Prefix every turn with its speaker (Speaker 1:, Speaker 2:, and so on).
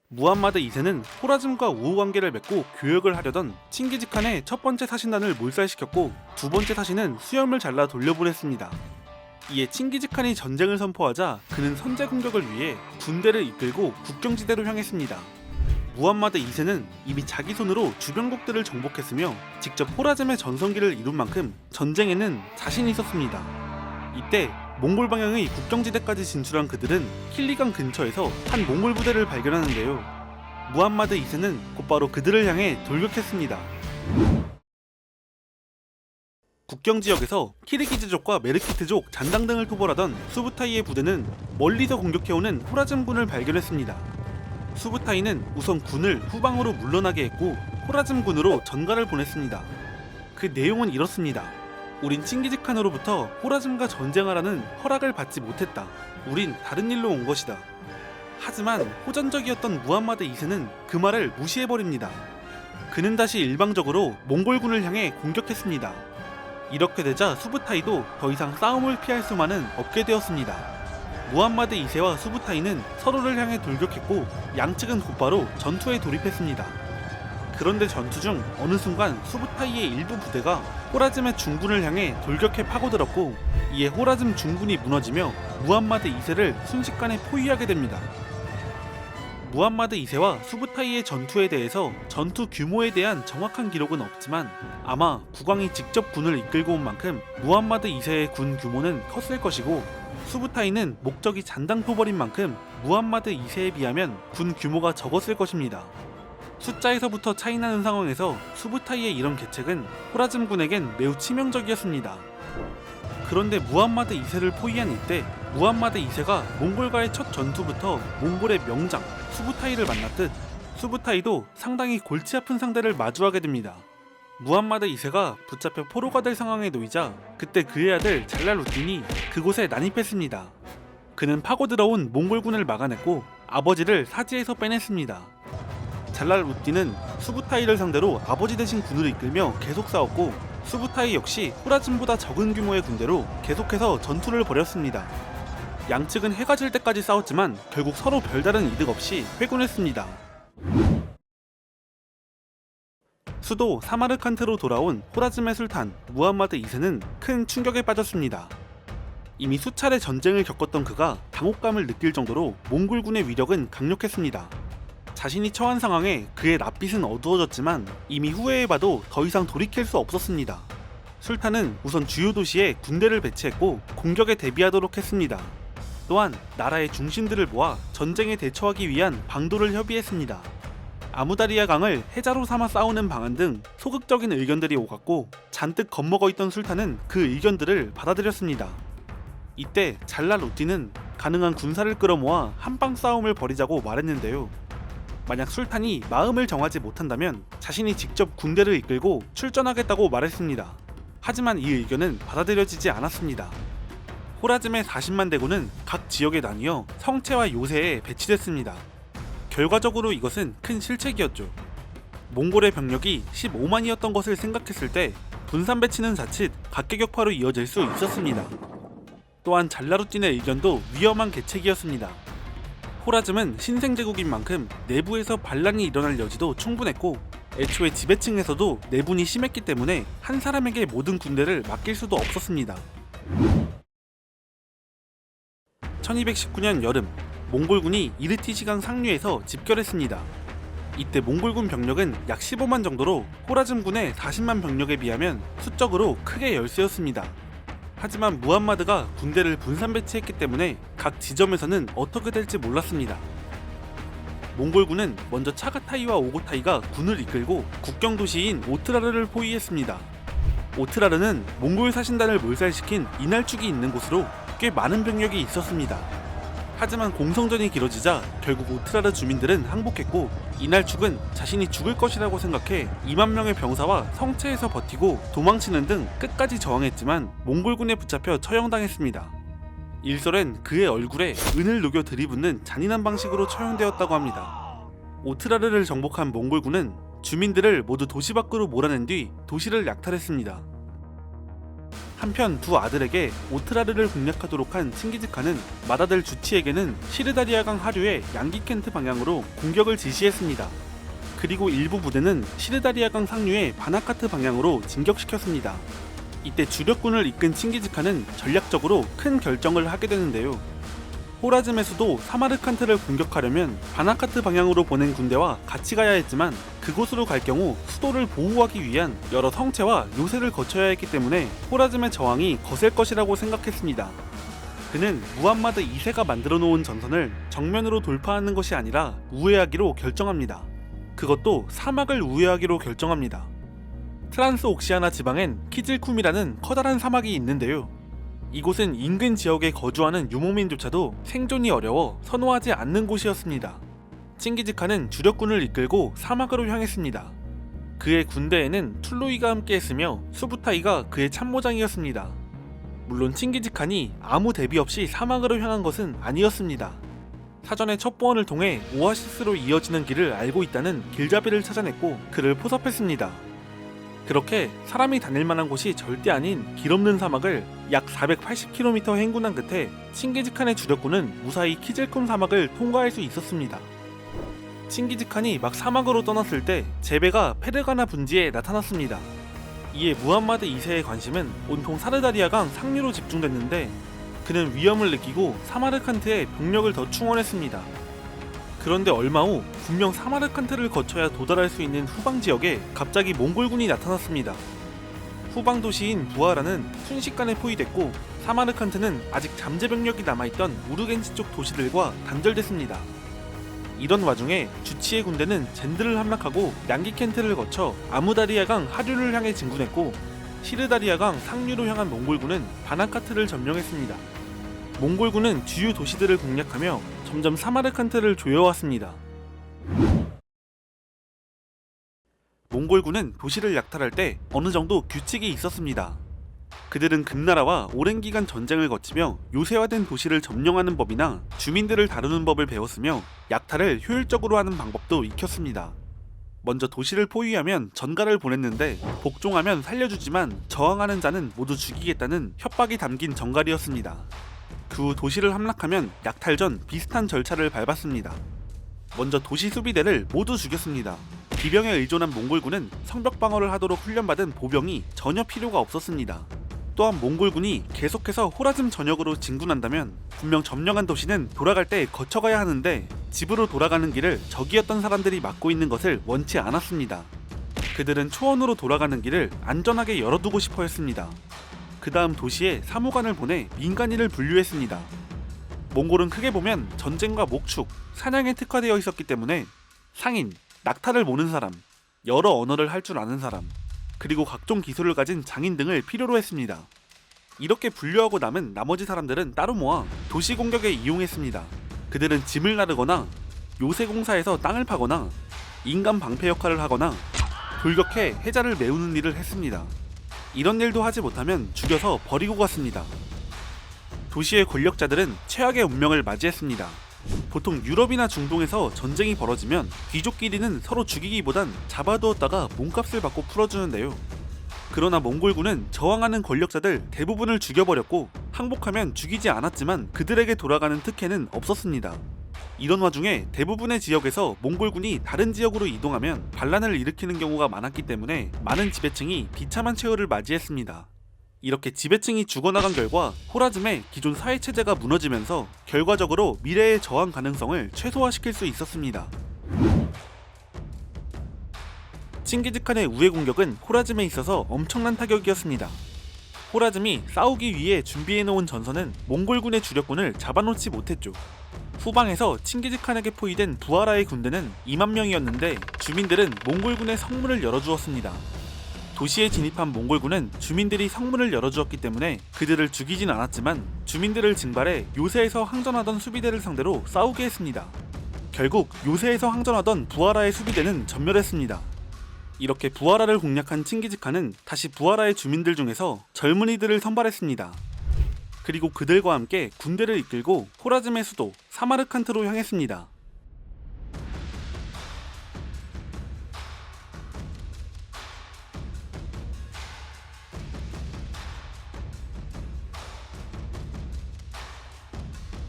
Speaker 1: 무함마드 2세는 호라즘과 우호관계를 맺고 교역을 하려던 칭기즈칸의 첫 번째 사신단을 몰살시켰고 두 번째 사신은 수염을 잘라 돌려보냈습니다. 이에 칭기즈칸이 전쟁을 선포하자 그는 선제 공격을 위해 군대를 이끌고 국경지대로 향했습니다. 무함마드 2세는 이미 자기 손으로 주변국들을 정복했으며 직접 호라즘의 전성기를 이룬 만큼 전쟁에는 자신이 있었습니다. 이때 몽골 방향의 국경지대까지 진출한 그들은 킬리강 근처에서 한 몽골 부대를 발견하는데요. 무함마드 2세는 곧바로 그들을 향해 돌격했습니다. 국경지역에서 키르기즈족과 메르키트족 잔당 등을 토벌하던 수부타이의 부대는 멀리서 공격해오는 호라즘군을 발견했습니다. 수부타이는 우선 군을 후방으로 물러나게 했고 호라즘군으로 전가를 보냈습니다. 그 내용은 이렇습니다. 우린 칭기즈칸으로부터 호라즘과 전쟁하라는 허락을 받지 못했다. 우린 다른 일로 온 것이다. 하지만 호전적이었던 무함마드 2세는 그 말을 무시해버립니다. 그는 다시 일방적으로 몽골군을 향해 공격했습니다. 이렇게 되자 수부타이도 더 이상 싸움을 피할 수만은 없게 되었습니다. 무함마드 2세와 수부타이는 서로를 향해 돌격했고 양측은 곧바로 전투에 돌입했습니다. 그런데 전투 중 어느 순간 수부타이의 일부 부대가 호라즘의 중군을 향해 돌격해 파고들었고 이에 호라즘 중군이 무너지며 무함마드 2세를 순식간에 포위하게 됩니다. 무함마드 2세와 수부타이의 전투에 대해서 전투 규모에 대한 정확한 기록은 없지만 아마 국왕이 직접 군을 이끌고 온 만큼 무함마드 2세의 군 규모는 컸을 것이고 수부타이는 목적이 잔당 토벌인 만큼 무함마드 2세에 비하면 군 규모가 적었을 것입니다. 숫자에서부터 차이나는 상황에서 수부타이의 이런 계책은 호라즘군에겐 매우 치명적이었습니다. 그런데 무함마드 2세를 포위한 이때 무함마드 2세가 몽골과의 첫 전투부터 몽골의 명장 수부타이를 만났듯 수부타이도 상당히 골치 아픈 상대를 마주하게 됩니다. 무함마드 2세가 붙잡혀 포로가 될 상황에 놓이자 그때 그의 아들 잘랄루틴이 그곳에 난입했습니다. 그는 파고들어온 몽골군을 막아냈고 아버지를 사지에서 빼냈습니다. 잘랄루틴은 수부타이를 상대로 아버지 대신 군을 이끌며 계속 싸웠고 수부타이 역시 호라즘보다 적은 규모의 군대로 계속해서 전투를 벌였습니다. 양측은 해가 질 때까지 싸웠지만 결국 서로 별다른 이득 없이 회군했습니다. 수도 사마르칸트로 돌아온 호라즘의 술탄 무함마드 2세는 큰 충격에 빠졌습니다. 이미 수차례 전쟁을 겪었던 그가 당혹감을 느낄 정도로 몽골군의 위력은 강력했습니다. 자신이 처한 상황에 그의 낯빛은 어두워졌지만 이미 후회해봐도 더 이상 돌이킬 수 없었습니다. 술탄은 우선 주요 도시에 군대를 배치했고 공격에 대비하도록 했습니다. 또한 나라의 중심들을 모아 전쟁에 대처하기 위한 방도를 협의했습니다. 아무다리아 강을 해자로 삼아 싸우는 방안 등 소극적인 의견들이 오갔고 잔뜩 겁먹어 있던 술탄은 그 의견들을 받아들였습니다. 이때 잘랄루틴은 가능한 군사를 끌어모아 한방 싸움을 벌이자고 말했는데요. 만약 술탄이 마음을 정하지 못한다면 자신이 직접 군대를 이끌고 출전하겠다고 말했습니다. 하지만 이 의견은 받아들여지지 않았습니다. 호라즘의 40만 대군은 각 지역에 나뉘어 성체와 요새에 배치됐습니다. 결과적으로 이것은 큰 실책이었죠. 몽골의 병력이 15만이었던 것을 생각했을 때 분산 배치는 자칫 각계격파로 이어질 수 있었습니다. 또한 잘라루틴의 의견도 위험한 계책이었습니다. 호라즘은 신생제국인 만큼 내부에서 반란이 일어날 여지도 충분했고 애초에 지배층에서도 내분이 심했기 때문에 한 사람에게 모든 군대를 맡길 수도 없었습니다. 1219년 여름 몽골군이 이르티시강 상류에서 집결했습니다. 이때 몽골군 병력은 약 15만 정도로 호라즘군의 40만 병력에 비하면 수적으로 크게 열세였습니다. 하지만 무함마드가 군대를 분산 배치했기 때문에 각 지점에서는 어떻게 될지 몰랐습니다. 몽골군은 먼저 차가타이와 오고타이가 군을 이끌고 국경 도시인 오트라르를 포위했습니다. 오트라르는 몽골 사신단을 몰살시킨 이날축이 있는 곳으로 꽤 많은 병력이 있었습니다. 하지만 공성전이 길어지자 결국 오트라르 주민들은 항복했고 이날축은 자신이 죽을 것이라고 생각해 2만 명의 병사와 성체에서 버티고 도망치는 등 끝까지 저항했지만 몽골군에 붙잡혀 처형당했습니다. 일설엔 그의 얼굴에 은을 녹여 들이붓는 잔인한 방식으로 처형되었다고 합니다. 오트라르를 정복한 몽골군은 주민들을 모두 도시 밖으로 몰아낸 뒤 도시를 약탈했습니다. 한편 두 아들에게 오트라르를 공략하도록 한 칭기즈칸은 맏아들 주치에게는 시르다리아강 하류의 양기켄트 방향으로 공격을 지시했습니다. 그리고 일부 부대는 시르다리아강 상류의 바나카트 방향으로 진격시켰습니다. 이때 주력군을 이끈 칭기즈칸은 전략적으로 큰 결정을 하게 되는데요. 호라즘에서도 사마르칸트를 공격하려면 바나카트 방향으로 보낸 군대와 같이 가야 했지만 그곳으로 갈 경우 수도를 보호하기 위한 여러 성체와 요새를 거쳐야 했기 때문에 호라즘의 저항이 거셀 것이라고 생각했습니다. 그는 무함마드 2세가 만들어 놓은 전선을 정면으로 돌파하는 것이 아니라 우회하기로 결정합니다. 그것도 사막을 우회하기로 결정합니다. 트란스 옥시아나 지방엔 키즐쿰이라는 커다란 사막이 있는데요. 이곳은 인근 지역에 거주하는 유목민조차도 생존이 어려워 선호하지 않는 곳이었습니다. 칭기즈칸은 주력군을 이끌고 사막으로 향했습니다. 그의 군대에는 툴루이가 함께했으며 수부타이가 그의 참모장이었습니다. 물론 칭기즈칸이 아무 대비 없이 사막으로 향한 것은 아니었습니다. 사전에 첩보원을 통해 오아시스로 이어지는 길을 알고 있다는 길잡이를 찾아냈고 그를 포섭했습니다. 그렇게 사람이 다닐 만한 곳이 절대 아닌 길없는 사막을 약 480km 행군한 끝에 칭기즈칸의 주력군은 무사히 키즐쿰 사막을 통과할 수 있었습니다. 칭기즈칸이 막 사막으로 떠났을 때 제베가 페르가나 분지에 나타났습니다. 이에 무함마드 2세의 관심은 온통 사르다리아강 상류로 집중됐는데 그는 위험을 느끼고 사마르칸트에 병력을 더 충원했습니다. 그런데 얼마 후 분명 사마르칸트를 거쳐야 도달할 수 있는 후방 지역에 갑자기 몽골군이 나타났습니다. 후방 도시인 부하라는 순식간에 포위됐고 사마르칸트는 아직 잠재 병력이 남아있던 우르겐지 쪽 도시들과 단절됐습니다. 이런 와중에 주치의 군대는 젠드를 함락하고 양기켄트를 거쳐 아무다리아강 하류를 향해 진군했고 시르다리아강 상류로 향한 몽골군은 바나카트를 점령했습니다. 몽골군은 주요 도시들을 공략하며 점점 사마르칸트를 조여왔습니다. 몽골군은 도시를 약탈할 때 어느 정도 규칙이 있었습니다. 그들은 금나라와 오랜 기간 전쟁을 거치며 요새화된 도시를 점령하는 법이나 주민들을 다루는 법을 배웠으며 약탈을 효율적으로 하는 방법도 익혔습니다. 먼저 도시를 포위하면 전가를 보냈는데 복종하면 살려주지만 저항하는 자는 모두 죽이겠다는 협박이 담긴 전갈이었습니다. 그 후 도시를 함락하면 약탈 전 비슷한 절차를 밟았습니다. 먼저 도시 수비대를 모두 죽였습니다. 기병에 의존한 몽골군은 성벽 방어를 하도록 훈련받은 보병이 전혀 필요가 없었습니다. 또한 몽골군이 계속해서 호라즘 전역으로 진군한다면 분명 점령한 도시는 돌아갈 때 거쳐가야 하는데 집으로 돌아가는 길을 적이었던 사람들이 막고 있는 것을 원치 않았습니다. 그들은 초원으로 돌아가는 길을 안전하게 열어두고 싶어 했습니다. 그 다음 도시에 사무관을 보내 민간인을 분류했습니다. 몽골은 크게 보면 전쟁과 목축, 사냥에 특화되어 있었기 때문에 상인, 낙타를 모는 사람, 여러 언어를 할 줄 아는 사람, 그리고 각종 기술을 가진 장인 등을 필요로 했습니다. 이렇게 분류하고 남은 나머지 사람들은 따로 모아 도시 공격에 이용했습니다. 그들은 짐을 나르거나 요새 공사에서 땅을 파거나 인간 방패 역할을 하거나 돌격해 해자를 메우는 일을 했습니다. 이런 일도 하지 못하면 죽여서 버리고 갔습니다. 도시의 권력자들은 최악의 운명을 맞이했습니다. 보통 유럽이나 중동에서 전쟁이 벌어지면 귀족끼리는 서로 죽이기보단 잡아두었다가 몸값을 받고 풀어주는데요. 그러나 몽골군은 저항하는 권력자들 대부분을 죽여버렸고 항복하면 죽이지 않았지만 그들에게 돌아가는 특혜는 없었습니다. 이런 와중에 대부분의 지역에서 몽골군이 다른 지역으로 이동하면 반란을 일으키는 경우가 많았기 때문에 많은 지배층이 비참한 최후를 맞이했습니다. 이렇게 지배층이 죽어나간 결과 호라즘의 기존 사회체제가 무너지면서 결과적으로 미래의 저항 가능성을 최소화시킬 수 있었습니다. 칭기즈칸의 우회 공격은 호라즘에 있어서 엄청난 타격이었습니다. 호라즘이 싸우기 위해 준비해놓은 전선은 몽골군의 주력군을 잡아놓지 못했죠. 후방에서 칭기즈칸에게 포위된 부하라의 군대는 2만 명이었는데 주민들은 몽골군의 성문을 열어주었습니다. 도시에 진입한 몽골군은 주민들이 성문을 열어주었기 때문에 그들을 죽이진 않았지만 주민들을 징발해 요새에서 항전하던 수비대를 상대로 싸우게 했습니다. 결국 요새에서 항전하던 부하라의 수비대는 전멸했습니다. 이렇게 부하라를 공략한 칭기즈칸은 다시 부하라의 주민들 중에서 젊은이들을 선발했습니다. 그리고 그들과 함께 군대를 이끌고 호라즘의 수도 사마르칸트로 향했습니다.